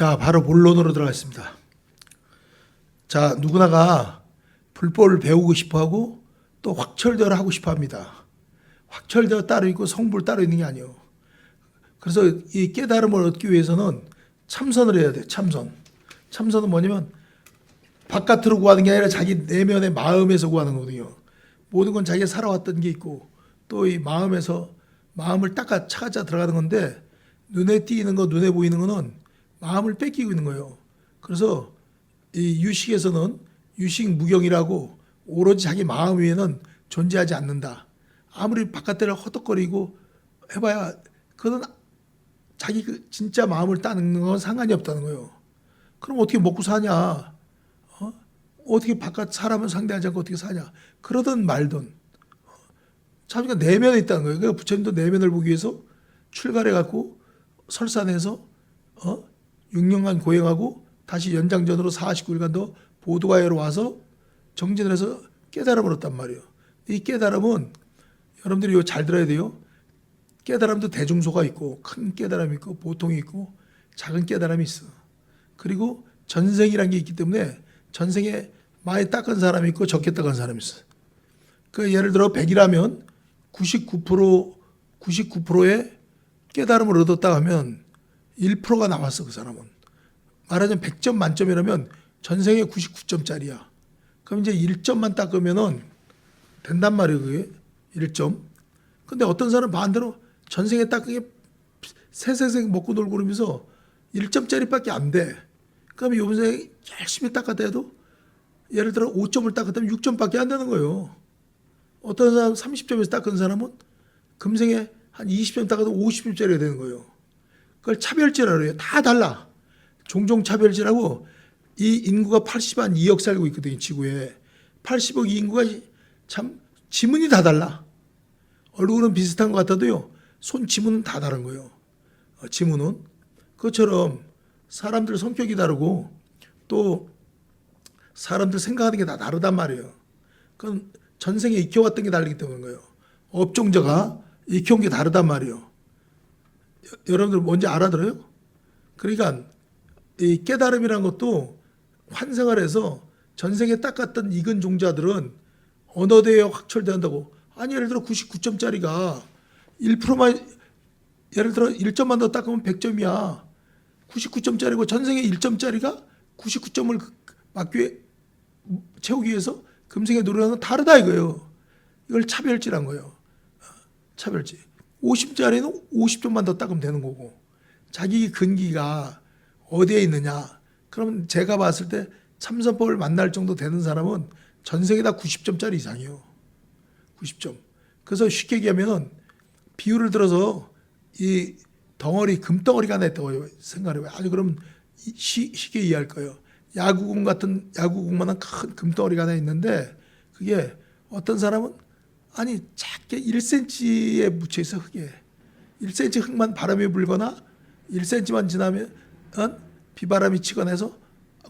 자, 바로 본론으로 들어가겠습니다. 자, 누구나가 불법을 배우고 싶어 하고 또 확철대어를 하고 싶어 합니다. 확철대어 따로 있고 성불 따로 있는 게 아니에요. 그래서 이 깨달음을 얻기 위해서는 참선을 해야 돼. 참선은 뭐냐면 바깥으로 구하는 게 아니라 자기 내면의 마음에서 구하는 거거든요. 모든 건 자기가 살아왔던 게 있고 또 이 마음에서 마음을 닦아 찾아 들어가는 건데, 눈에 띄는 거, 눈에 보이는 거는 마음을 뺏기고 있는 거예요. 그래서 이 유식에서는 유식 무경이라고 오로지 자기 마음 위에는 존재하지 않는다. 아무리 바깥에를 허덕거리고 해봐야 그건 자기 그 진짜 마음을 따는 건 상관이 없다는 거예요. 그럼 어떻게 먹고 사냐? 어떻게 바깥 사람을 상대하지 않고 어떻게 사냐? 그러든 말든 자기가 내면에 있다는 거예요. 그러니까 부처님도 내면을 보기 위해서 출가해 갖고 설산에서 6년간 고행하고 다시 연장전으로 49일간 더 보도가야로 와서 정진을 해서 깨달음을 얻단 말이에요. 이 깨달음은 여러분들이 이거 잘 들어야 돼요. 깨달음도 대중소가 있고 큰 깨달음이 있고 보통이 있고 작은 깨달음이 있어. 그리고 전생이라는 게 있기 때문에 전생에 많이 닦은 사람이 있고 적게 닦은 사람이 있어. 그 예를 들어 100이라면 99%의 깨달음을 얻었다 하면 1%가 나왔어. 그 사람은. 말하자면 100점 만점이라면 전생에 99점짜리야. 그럼 이제 1점만 닦으면은 된단 말이에요. 그게 1점. 근데 어떤 사람은 반대로 전생에 닦은 게 세세생 먹고 놀고 그러면서 1점짜리밖에 안 돼. 그럼 이번 생에 열심히 닦았다 해도 예를 들어 5점을 닦았다면 6점밖에 안 되는 거예요. 어떤 사람 30점에서 닦은 사람은 금생에 한 20점 닦아도 50점짜리가 되는 거예요. 그걸 차별지라고 해요. 다 달라. 종종 차별지라고. 이 인구가 80한 2억 살고 있거든요. 지구에. 80억 인구가 참 지문이 다 달라. 얼굴은 비슷한 것 같아도요. 손 지문은 다 다른 거예요. 지문은. 그것처럼 사람들 성격이 다르고 또 사람들 생각하는 게 다 다르단 말이에요. 그건 전생에 익혀왔던 게 다르기 때문인 거예요. 업종자가 익혀온 게 다르단 말이에요. 여러분들 뭔지 알아들어요? 그러니까 이 깨달음이라는 것도 환생을 해서 전생에 닦았던 익은 종자들은 어느 대에 확철된다고. 아니 예를 들어 99점짜리가 1%만 예를 들어 1점만 더 닦으면 100점이야. 99점짜리고 전생에 1점짜리가 99점을 채우기 위해서 금생에 노력하는 건 다르다 이거예요. 이걸 차별지란 거예요. 차별지. 50짜리는 50점만 더 닦으면 되는 거고. 자기 근기가 어디에 있느냐. 그러면 제가 봤을 때 참선법을 만날 정도 되는 사람은 전생에 다 90점짜리 이상이에요. 90점. 그래서 쉽게 얘기하면은 비유를 들어서 이 덩어리, 금덩어리가 하나 있다고 생각을 해봐요. 아주 그럼 쉽게 이해할 거예요. 야구공만한 큰 금덩어리가 하나 있는데 그게 어떤 사람은 아니 작게 1cm에 묻혀 있어. 흙에 1cm 흙만 바람이 불거나 1cm만 지나면 비바람이 치거나 해서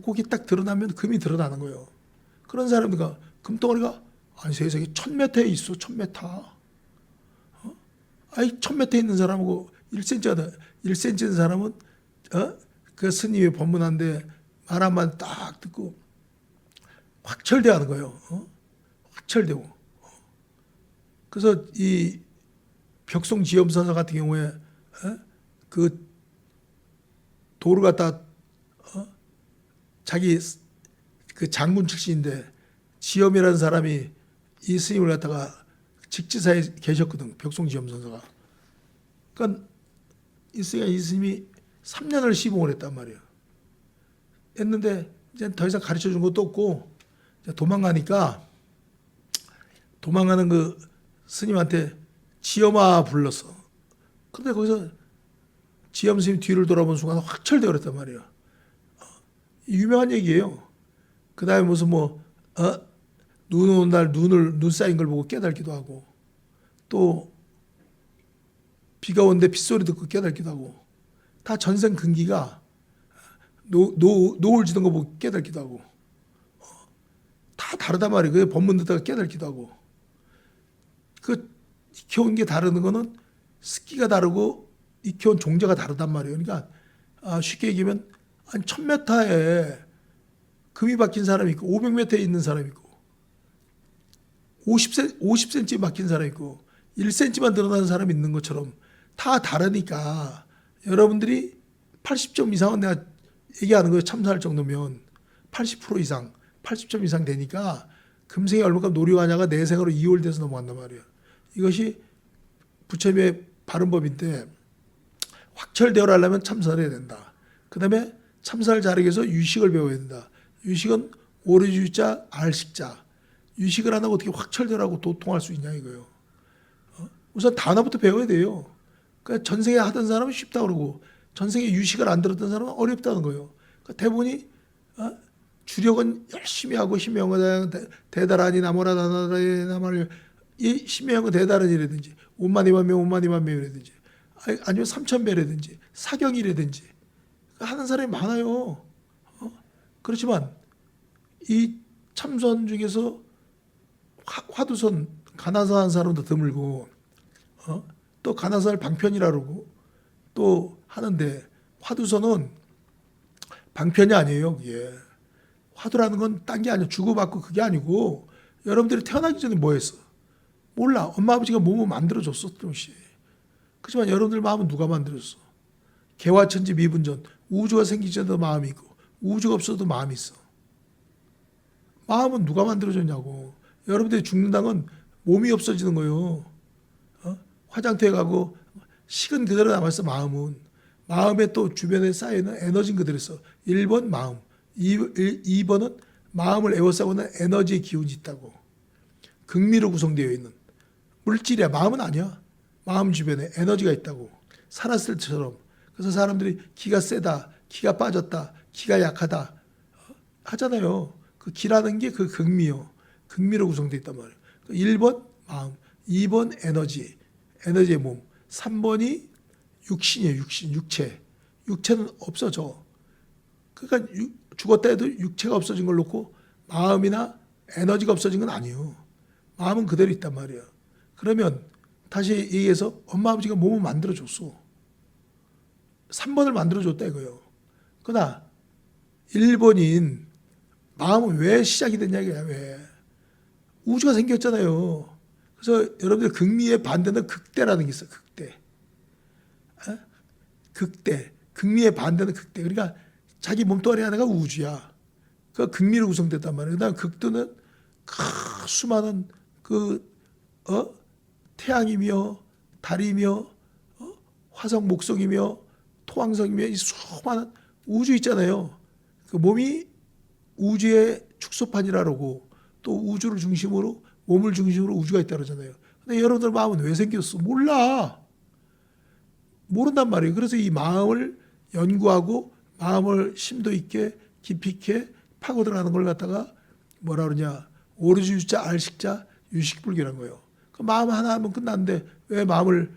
거기 딱 드러나면 금이 드러나는 거예요. 그런 사람들과 금덩어리가 아니 세상에 1000m에 있어. 1000m. 아니 1000m에 있는 사람하고 1cm 있는 사람은 그 스님이 법문한데 말 한마디 딱 듣고 확철대하는 거예요. 확철되고. 그래서 이 벽송지엄선사 같은 경우에 그 도를 갖다 자기 그 장군 출신인데 지엄이라는 사람이 이 스님을 갖다가 직지사에 계셨거든. 벽송지엄선사가. 그러니까 이 스님이 3년을 시봉을 했단 말이에요. 했는데 이제 더 이상 가르쳐 준 것도 없고 도망가니까 도망가는 그 스님한테 지엄아 불렀어. 근데 거기서 지엄 스님 뒤를 돌아본 순간 확철되어 그랬단 말이에요. 유명한 얘기예요. 그 다음에 무슨 눈 오는 날 눈 쌓인 걸 보고 깨닫기도 하고 또 비가 오는데 빗소리 듣고 깨닫기도 하고 다 전생 근기가 노을 지는 거 보고 깨닫기도 하고 다 다르단 말이에요. 그 법문 듣다가 깨닫기도 하고 그 익혀온 게 다르는 거는 습기가 다르고 익혀온 종자가 다르단 말이에요. 그러니까 쉽게 얘기하면 한 1000m에 금이 박힌 사람이 있고 500m에 있는 사람이 있고 50cm 박힌 사람이 있고 1cm만 드러나는 사람이 있는 것처럼 다 다르니까 여러분들이 80점 이상은 내가 얘기하는 거예요. 참사할 정도면 80% 이상 80점 이상 되니까 금생이 얼마큼 노력하냐가 내 생으로 이월돼서 넘어간단 말이에요. 이것이 부처님의 바른법인데 확철대오를 하려면 참선을 해야 된다. 그 다음에 참선을 잘하기 위해서 유식을 배워야 된다. 유식은 오르주자 알식자. 유식을 안 하고 어떻게 확철대오라고 도통할 수 있냐 이거예요. 우선 단어부터 배워야 돼요. 그러니까 전생에 하던 사람은 쉽다 그러고 전생에 유식을 안 들었던 사람은 어렵다는 거예요. 그러니까 대부분이 주력은 열심히 하고 심명은 대다라니 나모라 나나라니 나마를 이 심명은 대다라니라든지 온만이만명이라든지 아니면 삼천배라든지 사경이라든지 하는 사람이 많아요. 그렇지만 이 참선 중에서 화두선 가나선 하는 사람도 드물고 또 가나선을 방편이라 그러고 또 하는데 화두선은 방편이 아니에요. 그게 화두라는 건 딴 게 아니에요. 주고받고 그게 아니고 여러분들이 태어나기 전에 뭐 했어? 몰라. 엄마 아버지가 몸을 만들어줬어. 조금씩. 그렇지만 여러분들 마음은 누가 만들었어? 개화천지 미분전. 우주가 생기기 전에도 마음이 있고 우주가 없어도 마음이 있어. 마음은 누가 만들어줬냐고. 여러분들이 죽는다는 건 몸이 없어지는 거예요. 화장터에 가고 식은 그대로 남아있어. 마음에 또 주변에 쌓여있는 에너지는 그대로 있어. 1번 마음, 2번은 마음을 에워싸고 있는 에너지의 기운이 있다고. 극미로 구성되어 있는 물질이야. 마음은 아니야. 마음 주변에 에너지가 있다고. 살았을 때처럼. 그래서 사람들이 기가 세다, 기가 빠졌다, 기가 약하다 하잖아요. 그 기라는 게 그 극미요. 극미로 구성되어 있단 말이에요. 1번 마음, 2번 에너지, 에너지의 몸, 3번이 육신이에요. 육체. 육체는 없어져. 그러니까 죽었다 해도 육체가 없어진 걸 놓고 마음이나 에너지가 없어진 건 아니에요. 마음은 그대로 있단 말이에요. 그러면 다시 얘기해서 엄마 아버지가 몸을 만들어줬어. 3번을 만들어줬다 이거예요. 그러나 1번인 마음은 왜 시작이 됐냐 이거야. 왜? 우주가 생겼잖아요. 그래서 여러분들 극미의 반대는 극대라는 게 있어. 극대. 극미의 반대는 극대. 그러니까 자기 몸뚱아리 하나가 우주야. 그 극미로 구성됐단 말이에요. 그다음 극도는 수많은 태양이며 달이며 화성 목성이며 토왕성이며 이 수많은 우주 있잖아요. 그 몸이 우주의 축소판이라고 또 우주를 중심으로 몸을 중심으로 우주가 있다 그러잖아요. 근데 여러분들 마음은 왜 생겼어? 몰라. 모른단 말이에요. 그래서 이 마음을 연구하고 마음을 심도 있게 깊이 있게 파고 들어가는 걸 갖다가 뭐라 그러냐. 오르주자 알식자 유식불교라는 거예요. 그 마음 하나 하면 끝났는데 왜 마음을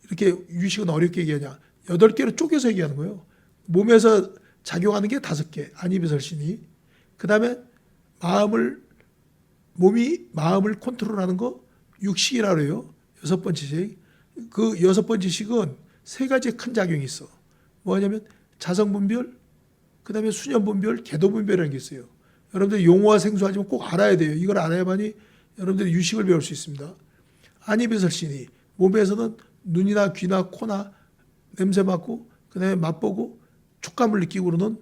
이렇게 유식은 어렵게 얘기하냐. 8개로 쪼개서 얘기하는 거예요. 몸에서 작용하는 게 5개. 안이비설신이. 그 다음에 몸이 마음을 컨트롤하는 거 육식이라고 해요. 6번째 식. 그 6번째 식은 3가지 큰 작용이 있어. 뭐냐면 자성분별, 그 다음에 수념분별, 계도분별이라는 게 있어요. 여러분들 용어가 생소하지만 꼭 알아야 돼요. 이걸 알아야만이 여러분들이 유식을 배울 수 있습니다. 안이비설신이 몸에서는 눈이나 귀나 코나 냄새 맡고 그 다음에 맛보고 촉감을 느끼고 그러는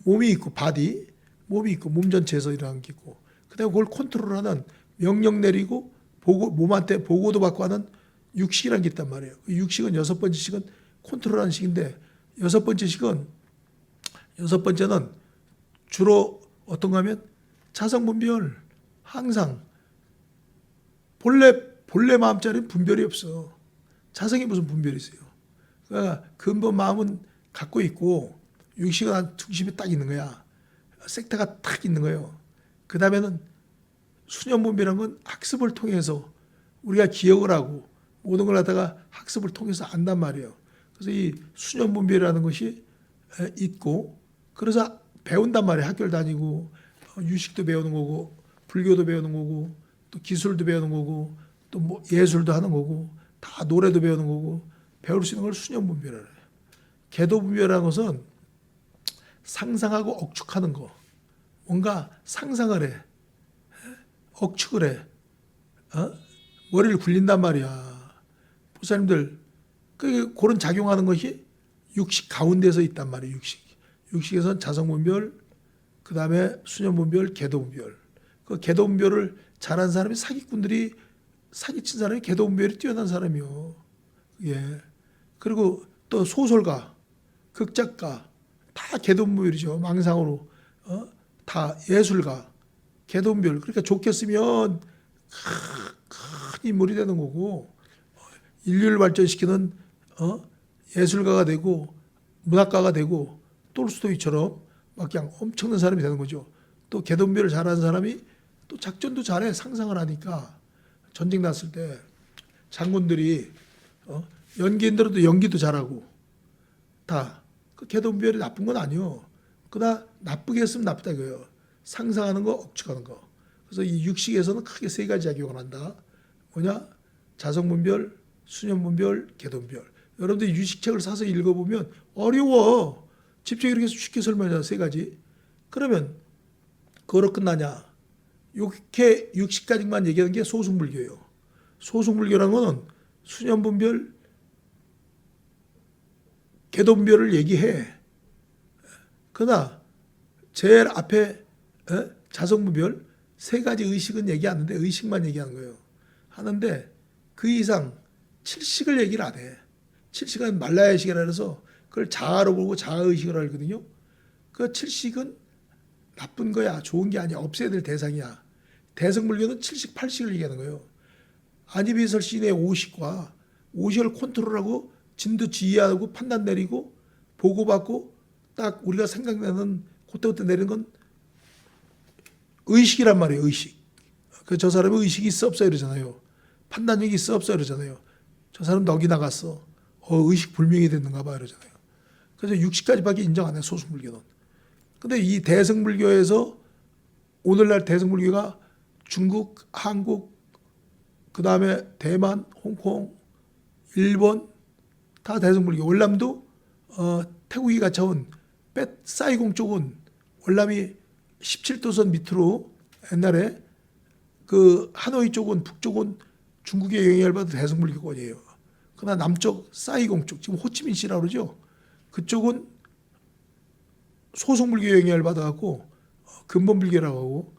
몸이 있고 바디, 몸이 있고 몸 전체에서 일어나는 게 있고 그 다음에 그걸 컨트롤하는 명령 내리고 몸한테 보고도 받고 하는 육식이라는 게 있단 말이에요. 그 육식은 6번째 식은 컨트롤하는 식인데 6번째는 주로 어떤가 하면 자성분별 항상 본래 마음자리는 분별이 없어. 자성이 무슨 분별이 있어요. 그러니까 근본 마음은 갖고 있고 육식은 한 중심에 딱 있는 거야. 섹터가 딱 있는 거예요. 그 다음에는 수념분별한 건 학습을 통해서 우리가 기억을 하고 모든 걸 갖다가 학습을 통해서 안단 말이에요. 그래서 이 수념분별이라는 것이 있고 그래서 배운단 말이에요. 학교를 다니고 유식도 배우는 거고 불교도 배우는 거고 또 기술도 배우는 거고 또 뭐 예술도 하는 거고 다 노래도 배우는 거고 배울 수 있는 걸 수념분별이라 해요. 계도분별이라는 것은 상상하고 억축하는 거. 뭔가 상상을 해. 억축을 해. 머리를 굴린단 말이야. 보살님들 그런 작용하는 것이 육식 가운데서 있단 말이에요. 육식에서는 자성분별, 그 다음에 수념분별, 계도분별. 그 계도분별을 잘한 사람이 사기꾼들이 사기친 사람이 계도분별이 뛰어난 사람이요. 예. 그리고 또 소설가, 극작가 다 계도분별이죠. 망상으로 다 예술가, 계도분별. 그러니까 좋게 쓰면 큰 인물이 되는 거고 인류를 발전시키는 예술가가 되고 문학가가 되고 톨스토이처럼 막 그냥 엄청난 사람이 되는 거죠. 또 계도분별을 잘하는 사람이 또 작전도 잘해. 상상을 하니까 전쟁 났을 때 장군들이 연기인들도 연기도 잘하고 다 그 계도분별이 나쁜 건 아니요. 그러나 나쁘게 했으면 나쁘다 이거예요. 상상하는 거, 억측하는 거. 그래서 이 육식에서는 크게 세 가지 작용을 한다. 뭐냐? 자성분별, 수념분별, 계도분별. 여러분들 유식책을 사서 읽어보면 어려워. 집중이 이렇게 쉽게 설명하잖아. 세 가지. 그러면 그거로 끝나냐? 이렇게 육식까지만 얘기하는 게 소승불교예요. 소승불교라는 거는 수념분별, 계도분별을 얘기해. 그러나 제일 앞에 자성분별 세 가지 의식은 얘기 안 하는데 의식만 얘기하는 거예요. 하는데 그 이상 칠식을 얘기를 안 해. 칠식은 말라야식이라 해서 그걸 자아로 보고 자아의식을 알거든요. 그 칠식은 나쁜 거야. 좋은 게 아니야. 없애야 될 대상이야. 대승불교는 칠식, 팔식을 얘기하는 거예요. 안이비설 시인의 오식과 오식을 컨트롤하고 진도 지휘하고 판단 내리고 보고받고 딱 우리가 생각나는 그때부터 내리는 건 의식이란 말이에요. 의식. 저 사람이 의식이 있어 없어 이러잖아요. 판단력이 있어 없어 이러잖아요. 저 사람 넋이 나갔어. 의식 불명이 됐는가 봐 이러잖아요. 그래서 60까지밖에 인정 안 해. 소승불교는. 근데 이 대승불교에서 오늘날 대승불교가 중국, 한국, 그 다음에 대만, 홍콩, 일본 다 대승불교. 월남도 태국이 갇혀온 사이공 쪽은 월남이 17도선 밑으로 옛날에 그 하노이 쪽은 북쪽은 중국의 영향을 받은 대승불교권이에요. 그러나 남쪽 사이공 쪽 지금 호치민시라고 그러죠. 그쪽은 소승불교 영향을 받아갖고 근본불교라고 하고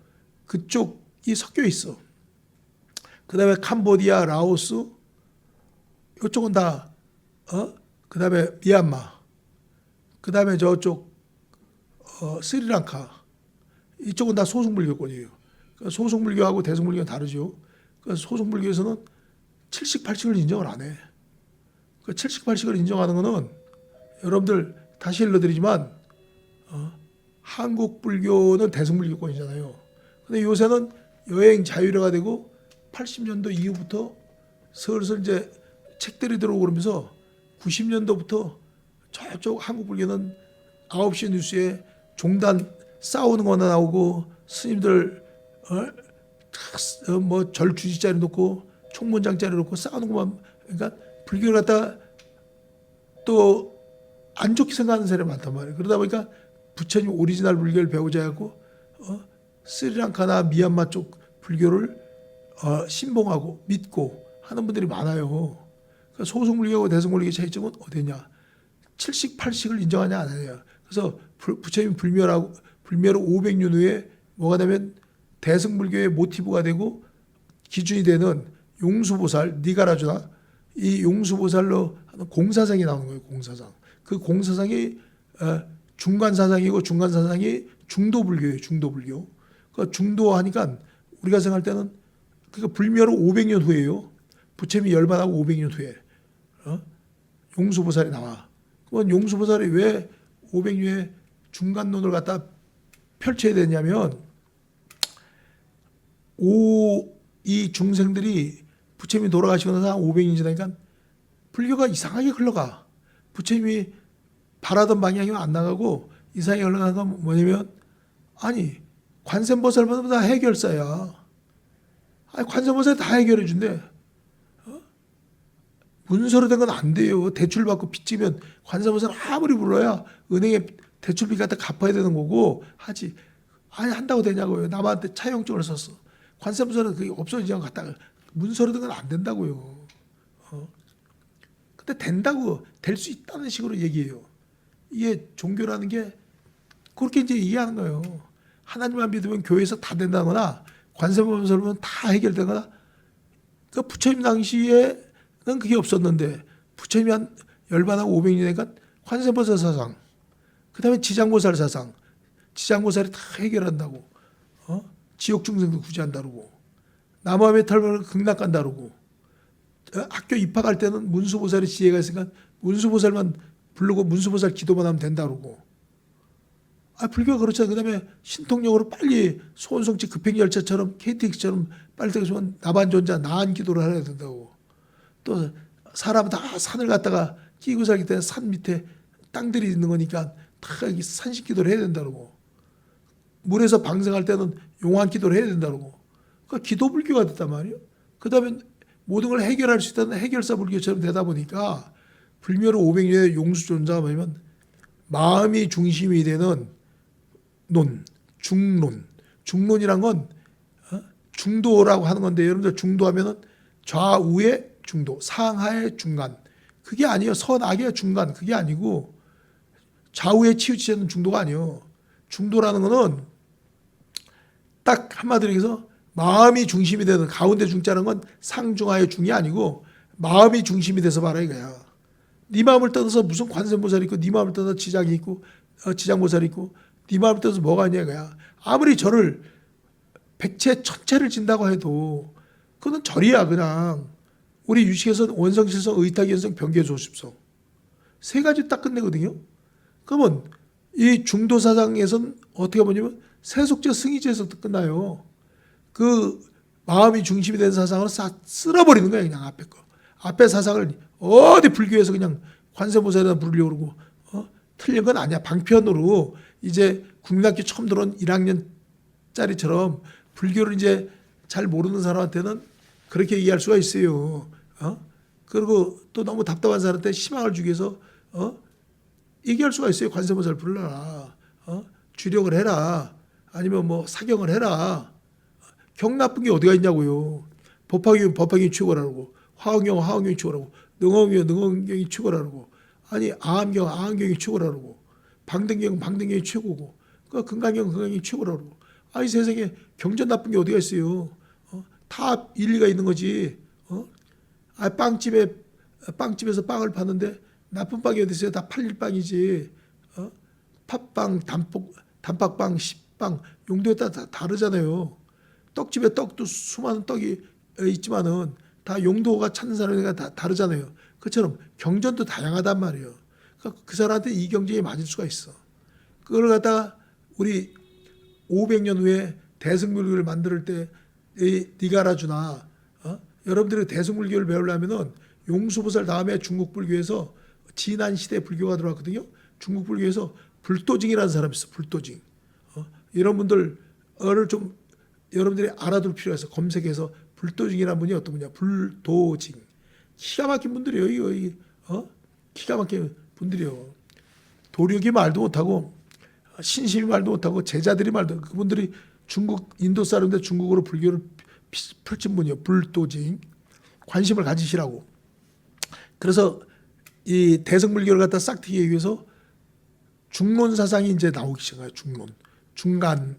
그쪽이 섞여 있어. 그 다음에 캄보디아, 라오스 이쪽은 다 그 다음에 미얀마 그 다음에 저쪽 스리랑카 이쪽은 다 소승불교권이에요. 그러니까 소승불교하고 대승불교는 다르죠. 그러니까 소승불교에서는 7식, 8식을 인정을 안 해. 그 7식, 8식을 인정하는 거는 여러분들 다시 일러드리지만 한국 불교는 대승불교권이잖아요. 근데 요새는 여행 자유화가 되고 80년도 이후부터 슬슬 이제 책들이 들어오고 그러면서 90년도부터 저쪽 한국 불교는 9시 뉴스에 종단 싸우는 거나 나오고 스님들 뭐 절 주지자리 놓고 총문장자리 놓고 싸우는 것만 그러니까 불교를 갖다 또 안 좋게 생각하는 사람이 많단 말이에요. 그러다 보니까 부처님 오리지널 불교를 배우자 하고 스리랑카나 미얀마 쪽 불교를 신봉하고 믿고 하는 분들이 많아요. 그러니까 소승불교하고 대승불교의 차이점은 어디냐? 7식, 8식을 인정하냐 안 하냐. 그래서 부처님 불멸로 500년 후에 뭐가 되면 대승불교의 모티브가 되고 기준이 되는 용수보살, 니가라주나 이 용수보살로 하는 공사상이 나오는 거예요. 공사상. 그 공사상이 중간사상이고 중간사상이 중도불교예요. 중도불교. 그 중도하니까 우리가 생각할 때는 그러니까 불멸로 500년 후에요. 부처님이 열반하고 500년 후에 용수보살이 나와. 그건 용수보살이 왜 500년 후에 중간론을 갖다 펼쳐야 되냐면 이 중생들이 부처님이 돌아가시고 나서 한 500년 지나니까 불교가 이상하게 흘러가. 부처님이 바라던 방향이 안 나가고 이상하게 흘러가는 건 뭐냐면 아니 관세음보살보다 다 해결사야. 아니 관세음보살이 다 해결해 준대. 문서로 된 건 안 돼요. 대출 받고 빚지면 관세음보살 아무리 불러야 은행에 대출비 갖다 갚아야 되는 거고 하지. 아니 한다고 되냐고요. 남한테 차용증을 썼어. 관세문서는 그게 없어지지 않고 갖다가 문서로 든 건 안 된다고요. 근데 된다고 될 수 있다는 식으로 얘기해요. 이게 종교라는 게 그렇게 이제 이해하는 거예요. 하나님만 믿으면 교회에서 다 된다거나 관세문서를 보면 다 해결되거나. 그 부처님 당시에는 그게 없었는데 부처님이 한 열반하고 500년이니까 관세음보살 사상, 그 다음에 지장보살 사상, 지장보살이 다 해결한다고. 지옥 중생도 구제한다고. 남아의 털벌을 극락간다고. 학교 입학할 때는 문수보살의 지혜가 있으니까 문수보살만 부르고 문수보살 기도만 하면 된다고. 불교가 그렇잖아요. 그 다음에 신통력으로 빨리 소원성취 급행열차처럼 KTX처럼 빨리 되면 나반존자 나한 기도를 해야 된다고. 또 사람은 다 산을 갖다가 끼고 살기 때문에 산 밑에 땅들이 있는 거니까 다 산식 기도를 해야 된다고. 물에서 방생할 때는 용한 기도를 해야 된다고. 그러니까 기도 불교가 됐단 말이에요. 그 다음에 모든 걸 해결할 수 있다는 해결사 불교처럼 되다 보니까 불묘로 500년의 용수존자가 뭐냐면 마음이 중심이 되는 논, 중론. 중론이란 건 중도라고 하는 건데 여러분들 중도하면은 좌우의 중도, 상하의 중간. 그게 아니에요. 선악의 중간. 그게 아니고 좌우에 치우치는 중도가 아니에요. 중도라는 거는 딱 한마디로 해서 마음이 중심이 되는 가운데 중자는 건 상중하의 중이 아니고 마음이 중심이 돼서 봐라 이거야. 네 마음을 떠나서 무슨 관세음보살이 있고 네 마음을 떠나서 지장이 있고 지장보살이 있고 네 마음을 떠나서 뭐가 있냐 이거야. 아무리 절을 백체 천체를 진다고 해도 그건 절이야 그냥. 우리 유식에서 원성실성 의탁연성 병계조습성 세 가지 딱 끝내거든요. 그러면 이 중도사상에서는 어떻게 보냐면 세속제 승의제에서 끝나요. 그 마음이 중심이 된 사상을 싹 쓸어버리는 거야 그냥 앞에 거. 앞에 사상을 어디 불교에서 그냥 관세음보살에다 부르려고 그러고 틀린 건 아니야. 방편으로 이제 국민학교 처음 들어온 1학년짜리처럼 불교를 이제 잘 모르는 사람한테는 그렇게 이해할 수가 있어요. 그리고 또 너무 답답한 사람한테 희망을 주기 위해서 얘기할 수가 있어요. 관세음보살 불러라. 주력을 해라. 아니면 뭐 사경을 해라. 경 나쁜 게 어디가 있냐고요. 법화경 법화경이 최고라고. 화엄경 화엄경이 최고라고. 능엄경 능엄경이 최고라고. 아니 아함경 아함경이 최고라고. 방등경 방등경이 최고고. 금강경 금강경이 최고라고. 이 세상에 경전 나쁜 게 어디가 있어요. 다 일리가 있는 거지. 빵집에서 빵을 파는데 나쁜 빵이 어디 있어요. 다 팔릴 빵이지. 팥빵, 단팥빵, 식빵 용도에 따라 다 다르잖아요. 떡집에 떡도 수많은 떡이 있지만은 다 용도가 찾는 사람이 다 다르잖아요. 그처럼 경전도 다양하단 말이에요. 그러니까 그 사람한테 이 경전이 맞을 수가 있어. 그걸 갖다가 우리 500년 후에 대승불교를 만들 때 니가라주나 여러분들이 대승불교를 배우려면은 용수보살 다음에 중국불교에서 진한 시대 불교가 들어왔거든요. 중국불교에서 불도징이라는 사람이 있어. 불도징. 이런 분들을 좀 여러분들이 알아둘 필요가 있어. 검색해서 불도징이라는 분이 어떤 분이야. 불도징. 기가 막힌 분들이에요. 이거. 기가 막힌 분들이요. 도력이 말도 못하고 신심이 말도 못하고 제자들이 말도 그분들이 중국 인도 사람인데 중국어로 불교를 펼친 분이요. 불도징. 관심을 가지시라고. 그래서 이 대승불교를 갖다 싹 트기 위해서 중론 사상이 이제 나오기 시작해요. 중간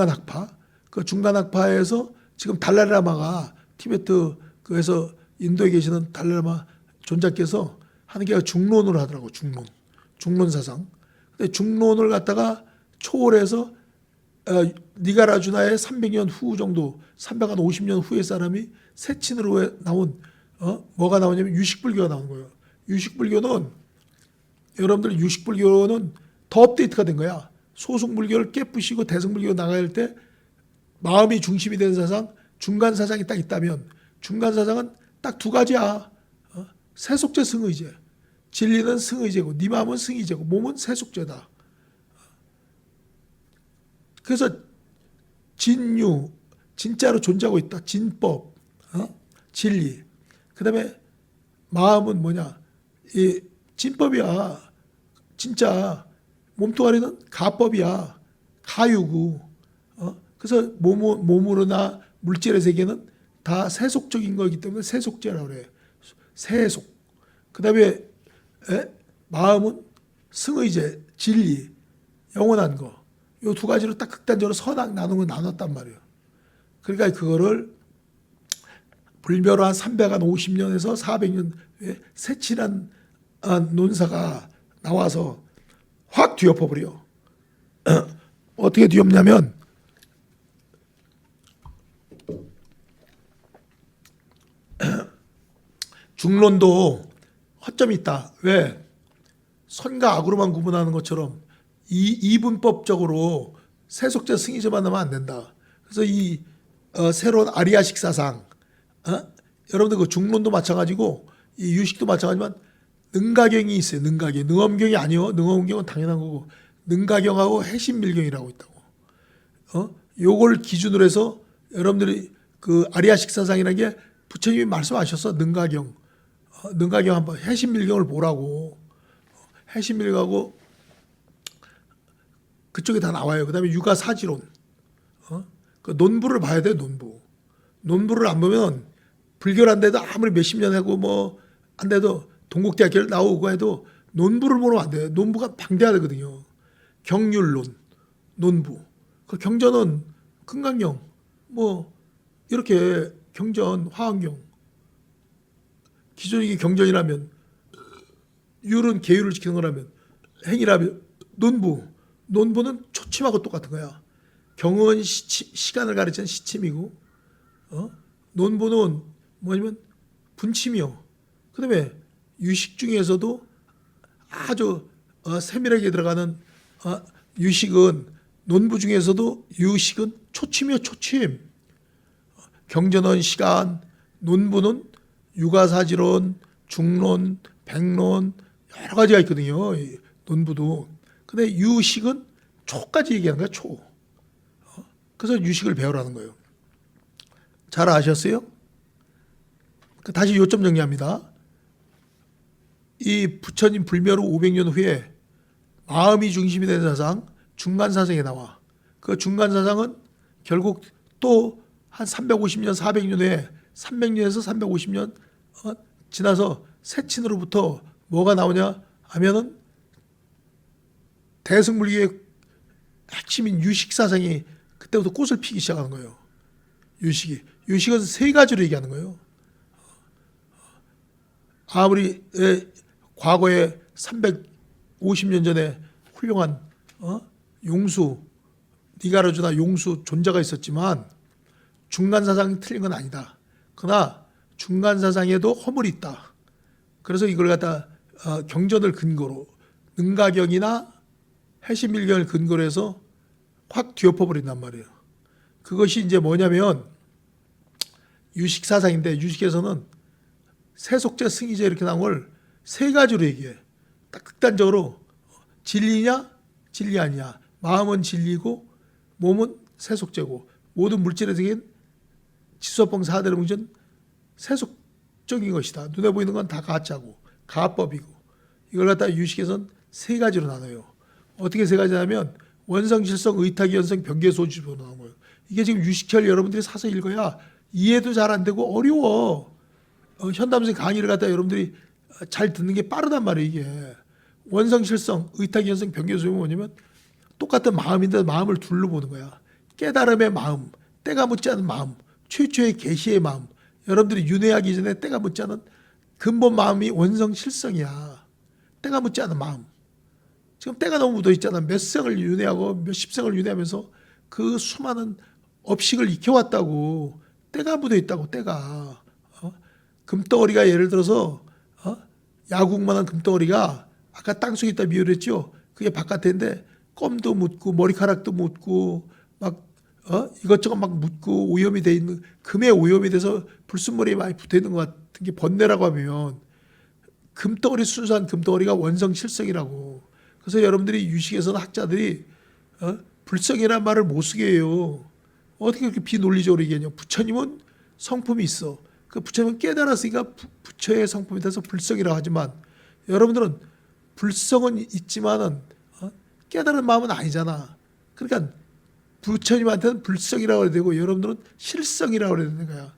학파. 그 중간 학파에서 지금 달라이라마가 티베트 그에서 인도에 계시는 달라이라마 존자께서 하는 게 중론으로 하더라고. 중론 사상. 근데 중론을 갖다가 초월해서 니가라주나의 300년 후 정도, 350년 후의 사람이 세친으로 나온 뭐가 나오냐면 유식불교가 나온 거예요. 유식불교는 여러분들 유식불교는 더 업데이트가 된 거야. 소승불교를 깨부시고 대승불교 나가야 할 때 마음이 중심이 되는 사상, 중간 사상이 딱 있다면 중간 사상은 딱 두 가지야. 세속제 승의제. 진리는 승의제고 네 마음은 승의제고 몸은 세속제다. 그래서 진유, 진짜로 존재하고 있다. 진법, 진리. 그 다음에 마음은 뭐냐? 이 진법이야. 진짜 몸뚱아리는 가법이야. 가유구. 그래서 몸으로나 물질의 세계는 다 세속적인 거기 때문에 세속제라고 그래. 세속. 그 다음에 마음은 승의제, 진리, 영원한 거. 요 두 가지로 딱 극단적으로 선악 나누는 거 나눴단 말이에요. 그러니까 그거를 불멸 한 350년에서 400년 세친한 논사가 나와서 확 뒤엎어버려. 어떻게 뒤엎냐면 중론도 허점이 있다. 왜? 선과 악으로만 구분하는 것처럼 이분법적으로 세속자 승의제만 하면 안 된다. 그래서 이 새로운 아리아식 사상, 여러분들 그 중론도 마찬가지고 이 유식도 마찬가지지만 능가경이 있어요. 능가경, 능엄경이 아니요. 능엄경은 당연한 거고 능가경하고 해신밀경이라고 있다고. 요걸 기준으로 해서 여러분들이 그 아리아식 사상이라는 게 부처님이 말씀하셨어. 능가경, 능가경 한번 해신밀경을 보라고. 해신밀경하고 그쪽에 다 나와요. 그다음에 육아사지론, 그 논부를 봐야 돼. 논부를 안 보면 불교란데도 아무리 몇십 년 하고 뭐 한데도 동국대학교를 나오고 해도 논부를 보면 안 돼요. 논부가 방대하거든요. 경률론, 논부. 그 경전은 금강경, 뭐 이렇게 경전, 화엄경. 기존이 경전이라면 율은 계율을 지키는 거라면 행이라면 논부는 초침하고 똑같은 거야. 경은 시간을 가르치는 시침이고, 논부는 뭐냐면 분침이요. 그다음에 유식 중에서도 아주 세밀하게 들어가는 유식은 논부 중에서도 유식은 초침이요. 초침. 경전은 시간, 논부는 육아사지론, 중론, 백론 여러 가지가 있거든요. 논부도. 근데 유식은 초까지 얘기하는 거야. 초. 그래서 유식을 배우라는 거예요. 잘 아셨어요? 다시 요점 정리합니다. 이 부처님 불멸 후 500년 후에 마음이 중심이 되는 사상, 중간사상에 나와. 그 중간사상은 결국 또 한 350년, 400년 후에 300년에서 350년 지나서 세친으로부터 뭐가 나오냐 하면은 대승불교의 핵심인 유식사상이 그때부터 꽃을 피기 시작하는 거예요. 유식은 세 가지로 얘기하는 거예요. 아무리 과거에 350년 전에 훌륭한 용수, 니가라주나 용수 존자가 있었지만 중간사상이 틀린 건 아니다. 그러나 중간사상에도 허물이 있다. 그래서 이걸 갖다 경전을 근거로 능가경이나 해신밀경을 근거로 해서 확 뒤엎어버린단 말이에요. 그것이 이제 뭐냐면 유식사상인데 유식에서는 세속제, 승의제 이렇게 나온 걸 세 가지로 얘기해. 딱 극단적으로 진리냐 진리 아니냐. 마음은 진리고 몸은 세속제고 모든 물질에 대한 지수법봉 사대로 문제는 세속적인 것이다. 눈에 보이는 건 다 가짜고 가법이고 이걸 갖다 유식에서는 세 가지로 나눠요. 어떻게 세 가지냐면 원성실성, 의탁이, 연성, 병계소지로 나온 거예요. 이게 지금 유식철 여러분들이 사서 읽어야 이해도 잘 안 되고 어려워. 현담생 강의를 갖다 여러분들이 잘 듣는 게 빠르단 말이에요. 이게 원성실성, 의탁이, 연성, 병계소지가 뭐냐면 똑같은 마음인데 마음을 둘로 보는 거야. 깨달음의 마음, 때가 묻지 않은 마음, 최초의 계시의 마음. 여러분들이 윤회하기 전에 때가 묻지 않은 근본 마음이 원성실성이야. 때가 묻지 않은 마음. 지금 때가 너무 묻어 있잖아. 몇 생을 윤회하고 몇십 생을 윤회하면서 그 수많은 업식을 익혀왔다고. 때가 묻어 있다고. 때가. 금덩어리가 예를 들어서 야국만한 금덩어리가 아까 땅속에 있다 비유했죠. 그게 바깥인데 껌도 묻고 머리카락도 묻고 막 이것저것 막 묻고 오염이 돼 있는 금에 오염이 돼서 불순물이 많이 붙어 있는 것 같은 게 번뇌라고 하면 금덩어리 순수한 금덩어리가 원성실성이라고. 그래서 여러분들이 유식에서는 학자들이 불성이라는 말을 못 쓰게 해요. 어떻게 그렇게 비논리적으로 얘기하냐. 부처님은 성품이 있어. 그 부처님은 깨달았으니까 부처의 성품에 대해서 불성이라고 하지만 여러분들은 불성은 있지만은 깨달은 마음은 아니잖아. 그러니까 부처님한테는 불성이라고 해야 되고 여러분들은 실성이라고 해야 되는 거야.